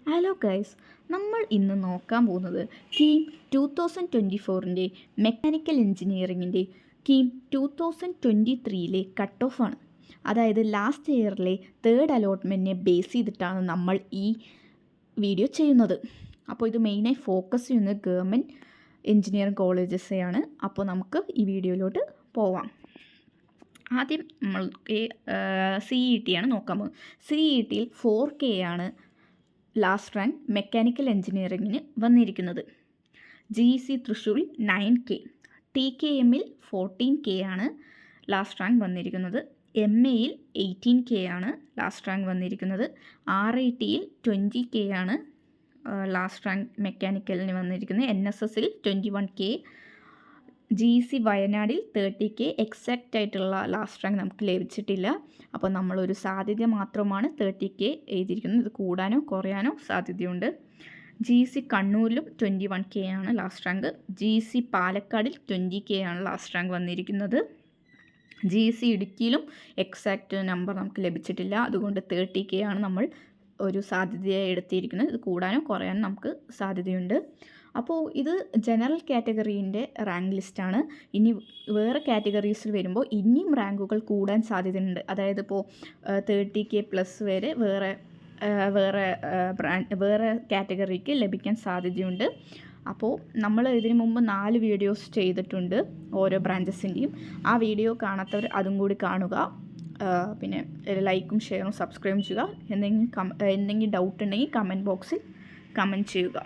Hello guys, നമ്മൾ ഇന്ന് നോക്കാൻ പോകുന്നത് കീം 2024ൻ്റെ മെക്കാനിക്കൽ എഞ്ചിനീയറിങ്ങിൻ്റെ കീം 2023ലെ കട്ട് ഓഫാണ്. അതായത് ലാസ്റ്റ് ഇയറിലെ തേർഡ് അലോട്ട്മെൻറ്റിനെ ബേസ് ചെയ്തിട്ടാണ് നമ്മൾ ഈ വീഡിയോ ചെയ്യുന്നത്. അപ്പോൾ ഇത് മെയിനായി ഫോക്കസ് ചെയ്യുന്നത് ഗവൺമെൻറ് എഞ്ചിനീയറിംഗ് കോളേജസെയാണ്. അപ്പോൾ നമുക്ക് ഈ വീഡിയോയിലോട്ട് പോവാം. ആദ്യം നമ്മൾ CET ആണ് നോക്കാൻ പോകുന്നത്. CETയിൽ 4K ആണ് ലാസ്റ്റ് റാങ്ക് മെക്കാനിക്കൽ എഞ്ചിനീയറിങ്ങിന് വന്നിരിക്കുന്നത്. GEC തൃശ്ശൂർ 9K, TKMൽ 14K ആണ് ലാസ്റ്റ് റാങ്ക് വന്നിരിക്കുന്നത്. MAയിൽ 18K ആണ് ലാസ്റ്റ് റാങ്ക് വന്നിരിക്കുന്നത്. RITയിൽ 20K ആണ് ലാസ്റ്റ് റാങ്ക് മെക്കാനിക്കലിന് വന്നിരിക്കുന്നത്. NSSൽ 21K, GEC വയനാടിൽ 30K. എക്സാക്റ്റ് ആയിട്ടുള്ള ലാസ്റ്റ് റാങ്ക് നമുക്ക് ലഭിച്ചിട്ടില്ല. അപ്പോൾ നമ്മളൊരു സാധ്യത മാത്രമാണ് 30K എഴുതിയിരിക്കുന്നത്. ഇത് കൂടാനോ കുറയാനോ സാധ്യതയുണ്ട്. GEC കണ്ണൂരിലും 21K ആണ് ലാസ്റ്റ് റാങ്ക്. GEC പാലക്കാടിൽ 20K ആണ് ലാസ്റ്റ് റാങ്ക് വന്നിരിക്കുന്നത്. GEC ഇടുക്കിയിലും എക്സാക്റ്റ് നമ്പർ നമുക്ക് ലഭിച്ചിട്ടില്ല. അതുകൊണ്ട് 30K ആണ് നമ്മൾ ഒരു സാധ്യതയായി എടുത്തിരിക്കുന്നത്. ഇത് കൂടാനോ കുറയാനോ നമുക്ക് സാധ്യതയുണ്ട്. അപ്പോൾ ഇത് ജനറൽ കാറ്റഗറീൻ്റെ റാങ്ക് ലിസ്റ്റാണ്. ഇനി വേറെ കാറ്റഗറീസിൽ വരുമ്പോൾ ഇനിയും റാങ്കുകൾ കൂടാൻ സാധ്യതയുണ്ട്. അതായത് ഇപ്പോൾ 30K പ്ലസ് വരെ വേറെ കാറ്റഗറിക്ക് ലഭിക്കാൻ സാധ്യതയുണ്ട്. അപ്പോൾ നമ്മൾ ഇതിനു മുമ്പ് 4 വീഡിയോസ് ചെയ്തിട്ടുണ്ട് ഓരോ ബ്രാഞ്ചസിൻ്റെയും. ആ വീഡിയോ കാണാത്തവർ അതും കൂടി കാണുക. പിന്നെ ലൈക്കും ഷെയറും സബ്സ്ക്രൈബും ചെയ്യുക. എന്തെങ്കിലും ഡൗട്ട് ഉണ്ടെങ്കിൽ കമൻറ്റ് ബോക്സിൽ കമൻറ്റ് ചെയ്യുക.